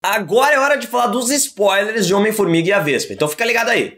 Agora é hora de falar dos spoilers de Homem-Formiga e a Vespa, então fica ligado aí.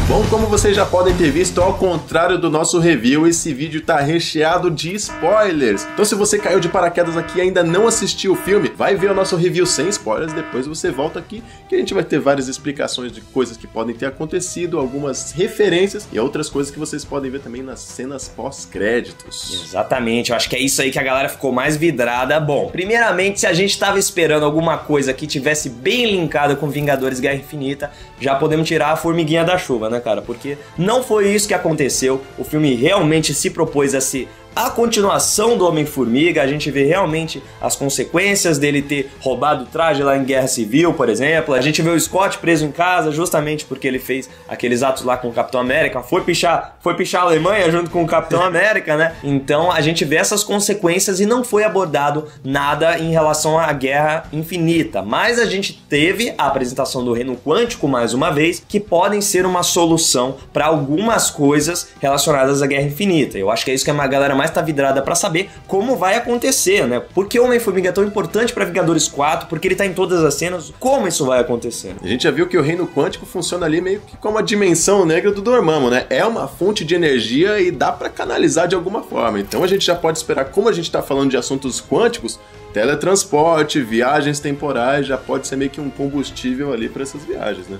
Bom, como vocês já podem ter visto, ao contrário do nosso review, esse vídeo tá recheado de spoilers. Então se você caiu de paraquedas aqui e ainda não assistiu o filme, vai ver o nosso review sem spoilers, depois você volta aqui, que a gente vai ter várias explicações de coisas que podem ter acontecido, algumas referências e outras coisas que vocês podem ver também nas cenas pós-créditos. Exatamente, eu acho que é isso aí que a galera ficou mais vidrada. Bom, primeiramente, se a gente tava esperando alguma coisa que tivesse bem linkada com Vingadores Guerra Infinita, já podemos tirar a formiguinha da chuva, né, cara? Porque não foi isso que aconteceu. O filme realmente se propôs a ser a continuação do Homem-Formiga. A gente vê realmente as consequências dele ter roubado o traje lá em Guerra Civil, por exemplo. A gente vê o Scott preso em casa justamente porque ele fez aqueles atos lá com o Capitão América. Foi pichar a Alemanha junto com o Capitão América, né? Então a gente vê essas consequências e não foi abordado nada em relação à Guerra Infinita. Mas a gente teve a apresentação do Reino Quântico mais uma vez, que podem ser uma solução para algumas coisas relacionadas à Guerra Infinita. Eu acho que é isso que a galera mais tá vidrada pra saber como vai acontecer, né? Por que o Homem-Formiga é tão importante pra Vingadores 4, porque ele tá em todas as cenas, como isso vai acontecer? A gente já viu que o Reino Quântico funciona ali meio que como a dimensão negra do Dormammu, né? É uma fonte de energia e dá pra canalizar de alguma forma. Então a gente já pode esperar, como a gente tá falando de assuntos quânticos, teletransporte, viagens temporais, já pode ser meio que um combustível ali para essas viagens, né?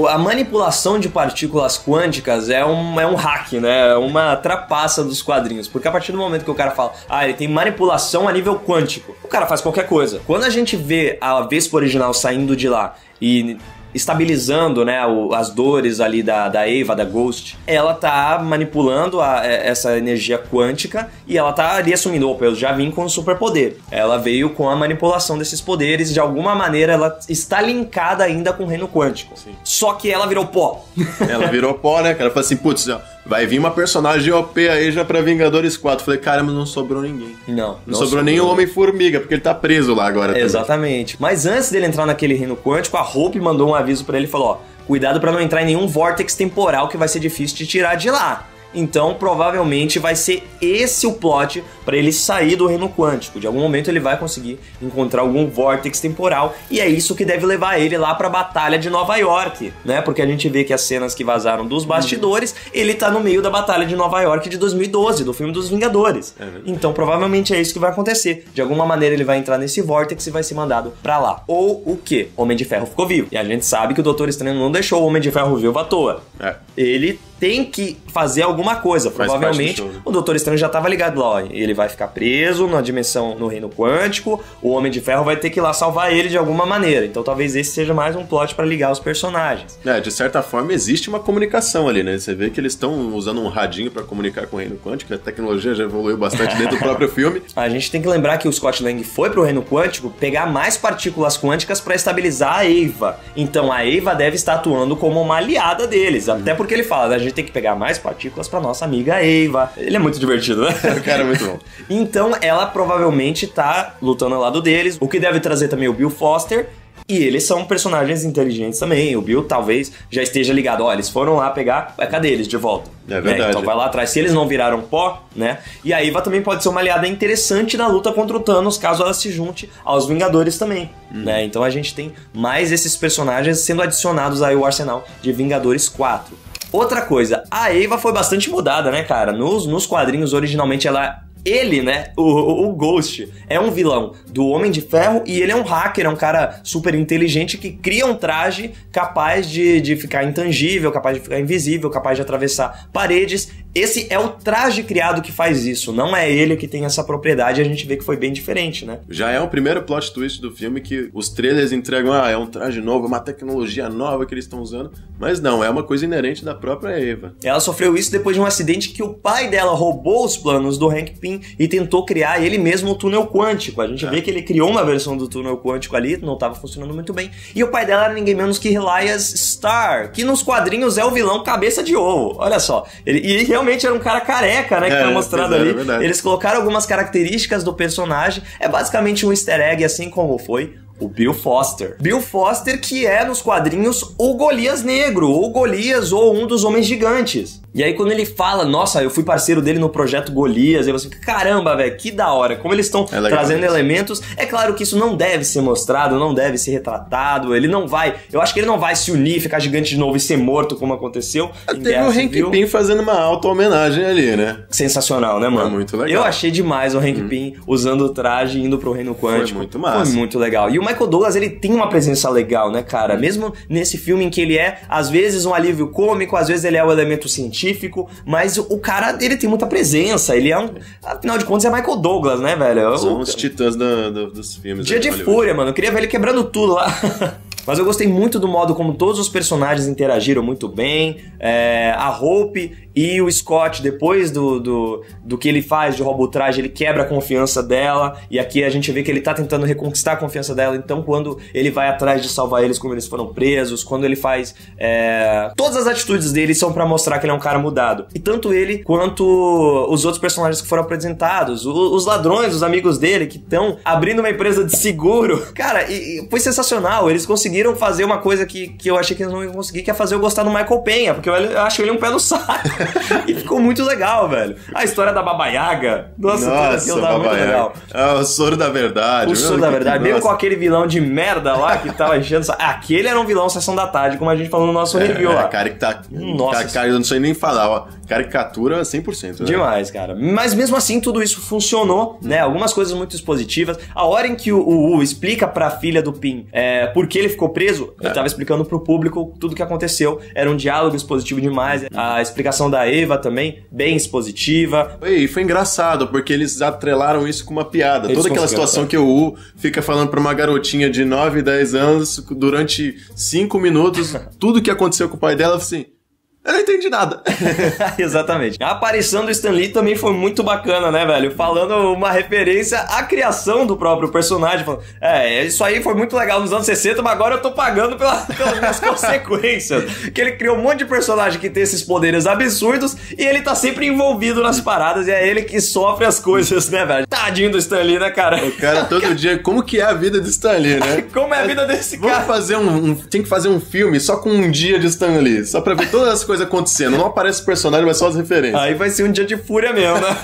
A manipulação de partículas quânticas é um hack, né? É uma trapaça dos quadrinhos, porque a partir do momento que o cara fala, ele tem manipulação a nível quântico, o cara faz qualquer coisa. Quando a gente vê a Vespa original saindo de lá e estabilizando, né, as dores ali da Ava, da Ghost, ela tá manipulando essa energia quântica e ela tá ali assumindo, eu já vim com um superpoder. Ela veio com a manipulação desses poderes e de alguma maneira ela está linkada ainda com o Reino Quântico. Sim. Só que ela virou pó. Ela virou pó, né, cara? Fala assim, putz, vai vir uma personagem OP aí já pra Vingadores 4. Falei, caramba, não sobrou ninguém. Não sobrou nem o Homem-Formiga, porque ele tá preso lá agora. Exatamente. Também. Mas antes dele entrar naquele Reino Quântico, a Hope mandou um aviso pra ele e falou, cuidado pra não entrar em nenhum vórtex temporal que vai ser difícil de tirar de lá. Então, provavelmente vai ser esse o plot para ele sair do Reino Quântico. De algum momento ele vai conseguir encontrar algum vórtex temporal e é isso que deve levar ele lá para a Batalha de Nova York, né? Porque a gente vê que as cenas que vazaram dos bastidores, ele tá no meio da Batalha de Nova York de 2012, do filme dos Vingadores. Então, provavelmente é isso que vai acontecer. De alguma maneira ele vai entrar nesse vórtex e vai ser mandado para lá. Ou o quê? Homem de Ferro ficou vivo. E a gente sabe que o Doutor Estranho não deixou o Homem de Ferro vivo à toa. Ele tem que fazer alguma coisa. Provavelmente o Doutor Estranho já estava ligado lá, ele vai ficar preso na dimensão, no Reino Quântico, o Homem de Ferro vai ter que ir lá salvar ele de alguma maneira. Então talvez esse seja mais um plot para ligar os personagens. De certa forma existe uma comunicação ali, né? Você vê que eles estão usando um radinho para comunicar com o Reino Quântico, a tecnologia já evoluiu bastante dentro do próprio filme. A gente tem que lembrar que o Scott Lang foi pro Reino Quântico pegar mais partículas quânticas para estabilizar a Ava. Então a Ava deve estar atuando como uma aliada deles, até porque ele fala, a gente tem que pegar mais partículas pra nossa amiga Ava. Ele é muito divertido, né? O cara é muito bom. Então ela provavelmente tá lutando ao lado deles, o que deve trazer também o Bill Foster. E eles são personagens inteligentes também. O Bill talvez já esteja ligado. Eles foram lá pegar... Cadê eles de volta? É verdade. Então vai lá atrás. Se eles não viraram pó, né? E a Ava também pode ser uma aliada interessante na luta contra o Thanos, caso ela se junte aos Vingadores também, né? Então a gente tem mais esses personagens sendo adicionados aí ao arsenal de Vingadores 4. Outra coisa, a Ava foi bastante mudada, né, cara? Nos quadrinhos, originalmente, ele, né, o Ghost, é um vilão do Homem de Ferro e ele é um hacker, é um cara super inteligente que cria um traje capaz de ficar intangível, capaz de ficar invisível, capaz de atravessar paredes. Esse é o traje criado que faz isso, não é ele que tem essa propriedade, a gente vê que foi bem diferente, né? Já é o primeiro plot twist do filme que os trailers entregam, é um traje novo, uma tecnologia nova que eles estão usando, mas não, é uma coisa inerente da própria Ava. Ela sofreu isso depois de um acidente que o pai dela roubou os planos do Hank Pym e tentou criar ele mesmo o túnel quântico. A gente vê que ele criou uma versão do túnel quântico ali, não estava funcionando muito bem, e o pai dela era ninguém menos que Elias Starr, que nos quadrinhos é o vilão cabeça de ovo, olha só. E realmente era um cara careca, né, que foi mostrado ali. Eles colocaram algumas características do personagem, é basicamente um easter egg, assim como foi O Bill Foster. Bill Foster, que é nos quadrinhos o Golias negro, ou Golias, ou um dos homens gigantes. E aí quando ele fala, nossa, eu fui parceiro dele no projeto Golias, eu assim, caramba, velho, que da hora, como eles estão trazendo elementos. É claro que isso não deve ser mostrado, não deve ser retratado, ele não vai, eu acho que ele não vai se unir, ficar gigante de novo e ser morto como aconteceu. Teve o Hank Pym fazendo uma auto-homenagem ali, né? Sensacional, né, mano? Foi muito legal. Eu achei demais o Hank Pym usando o traje e indo pro Reino Quântico. Foi muito massa. Foi muito legal. E o Michael Douglas, ele tem uma presença legal, né, cara? Mesmo nesse filme em que ele é, às vezes, um alívio cômico, às vezes ele é um elemento científico, mas o cara, ele tem muita presença, ele é um... Afinal de contas, é Michael Douglas, né, velho? São os titãs dos filmes. Dia de Fúria, mano. Eu queria ver ele quebrando tudo lá. Mas eu gostei muito do modo como todos os personagens interagiram muito bem. A Hope e o Scott, depois do que ele faz de roubo traje, ele quebra a confiança dela. E aqui a gente vê que ele tá tentando reconquistar a confiança dela. Então quando ele vai atrás de salvar eles, como eles foram presos, quando ele faz... todas as atitudes dele são pra mostrar que ele é um cara mudado. E tanto ele quanto os outros personagens que foram apresentados. Os ladrões, os amigos dele, que estão abrindo uma empresa de seguro. Cara, e foi sensacional. Eles conseguiram fazer uma coisa que eu achei que eles não iam conseguir, que é fazer eu gostar do Michael Peña, porque eu acho ele um pé no saco. E ficou muito legal, velho. A história da Baba Yaga. Nossa aquilo tava muito legal. O Soro da Verdade. O Soro da Verdade. Mesmo com aquele vilão de merda lá que tava enchendo... Aquele era um vilão Sessão da Tarde, como a gente falou no nosso review lá. Nossa. Cara, eu não sei nem falar, ó. Caricatura 100%. Né? Demais, cara. Mas mesmo assim, tudo isso funcionou, né? Algumas coisas muito expositivas. A hora em que o explica pra filha do Pym por que ele ficou preso, ele tava explicando pro público tudo o que aconteceu. Era um diálogo expositivo demais. A explicação da Eva também, bem expositiva. E foi engraçado, porque eles atrelaram isso com uma piada. Toda aquela situação que o U fica falando pra uma garotinha de 9, 10 anos durante 5 minutos, tudo que aconteceu com o pai dela, assim... Eu não entendi nada. Exatamente. A aparição do Stan Lee também foi muito bacana, né, velho? Falando uma referência à criação do próprio personagem. Falando, isso aí foi muito legal nos anos 60, mas agora eu tô pagando pelas minhas consequências. Que ele criou um monte de personagem que tem esses poderes absurdos e ele tá sempre envolvido nas paradas e é ele que sofre as coisas, né, velho? Tadinho do Stan Lee, né, cara? O cara todo dia... Como que é a vida de Stan Lee, né? Como é a vida desse cara? Vamos fazer tem que fazer um filme só com um dia de Stan Lee. Só pra ver todas as coisas acontecendo. Não aparece o personagem, mas só as referências. Aí vai ser um dia de fúria mesmo, né?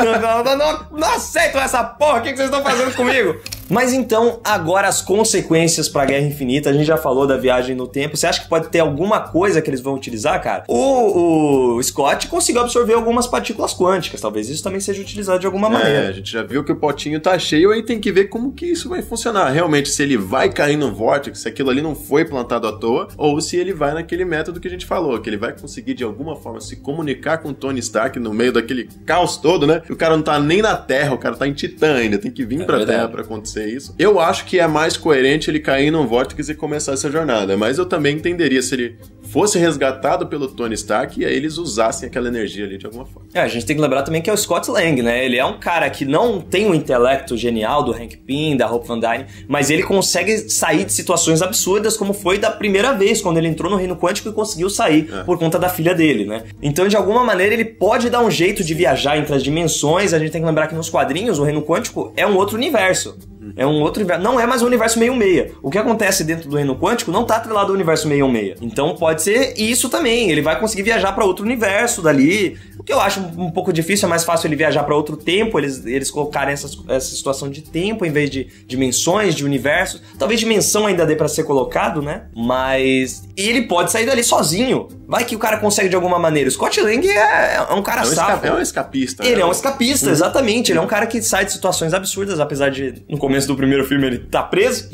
não aceito essa porra. O que vocês estão fazendo comigo? Mas então, agora as consequências pra Guerra Infinita. A gente já falou da viagem no tempo. Você acha que pode ter alguma coisa que eles vão utilizar, cara? O Scott conseguiu absorver algumas partículas quânticas. Talvez isso também seja utilizado de alguma maneira. A gente já viu que o potinho tá cheio, aí tem que ver como que isso vai funcionar. Realmente, se ele vai cair no vórtice, se aquilo ali não foi plantado à toa, ou se ele vai naquele método que a gente falou, que ele vai conseguir de alguma forma se comunicar com o Tony Stark no meio daquele caos todo, né? E o cara não tá nem na Terra, o cara tá em Titã ainda, tem que vir pra Terra pra acontecer isso. Eu acho que é mais coerente ele cair num vórtice e começar essa jornada, mas eu também entenderia se ele fosse resgatado pelo Tony Stark e aí eles usassem aquela energia ali de alguma forma. A gente tem que lembrar também que é o Scott Lang, né? Ele é um cara que não tem o intelecto genial do Hank Pym, da Hope Van Dyne, mas ele consegue sair de situações absurdas, como foi da primeira vez, quando ele entrou no Reino Quântico e conseguiu sair por conta da filha dele, né? Então, de alguma maneira, ele pode dar um jeito de viajar entre as dimensões. A gente tem que lembrar que nos quadrinhos, o Reino Quântico é um outro universo. É um outro universo. Não é mais um universo 616. O que acontece dentro do Reino Quântico não tá atrelado ao universo 616. Então pode ser isso também. Ele vai conseguir viajar pra outro universo dali. O que eu acho um pouco difícil, é mais fácil ele viajar pra outro tempo. Eles colocarem essa situação de tempo em vez de dimensões, de universos. Talvez dimensão ainda dê pra ser colocado, né? Mas ele pode sair dali sozinho. Vai que o cara consegue de alguma maneira. O Scott Lang é um cara safo. É um escapista. Ele é um escapista, exatamente. Ele é um cara que sai de situações absurdas, apesar de, no começo do primeiro filme, ele tá preso.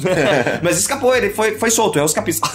Mas escapou, ele foi solto, é um escapista.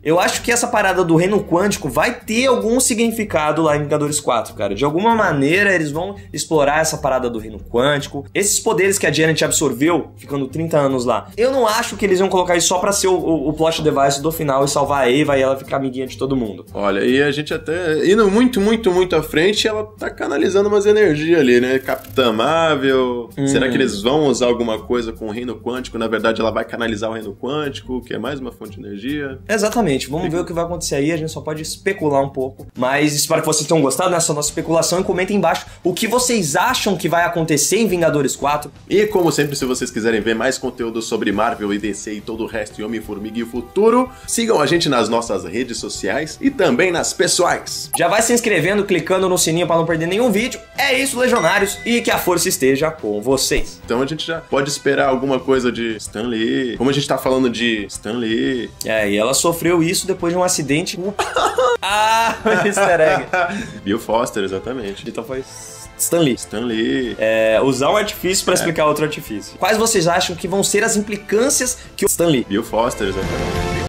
Eu acho que essa parada do Reino Quântico vai ter algum significado lá em Vingadores 4, cara. De alguma maneira, eles vão explorar essa parada do Reino Quântico. Esses poderes que a Janet absorveu, ficando 30 anos lá. Eu não acho que eles iam colocar isso só pra ser o plot device do final e salvar a Eva e ela ficar amiguinha de todo mundo. Olha, e a gente até, indo muito, muito, muito à frente, ela tá canalizando umas energias ali, né? Capitã Marvel. Será que eles vão usar alguma coisa com o Reino Quântico? Na verdade, ela vai canalizar o Reino Quântico, que é mais uma fonte de energia. Exatamente. gente. Vamos ver o que vai acontecer aí. A gente só pode especular um pouco. Mas espero que vocês tenham gostado dessa nossa especulação. E comentem embaixo o que vocês acham que vai acontecer em Vingadores 4. E como sempre, se vocês quiserem ver mais conteúdo sobre Marvel e DC e todo o resto, e Homem-Formiga e o futuro, sigam a gente nas nossas redes sociais e também nas pessoais. Já vai se inscrevendo, clicando no sininho para não perder nenhum vídeo. É isso, Legionários, e que a força esteja com vocês. Então a gente já pode esperar alguma coisa de Stan Lee. Como a gente tá falando de Stan Lee. E ela sofreu isso depois de um acidente. Easter egg. Bill Foster, exatamente. Então foi Stan Lee. Stan Lee. Usar um artifício para explicar outro artifício. Quais vocês acham que vão ser as implicâncias que o Stan Lee? Bill Foster, exatamente.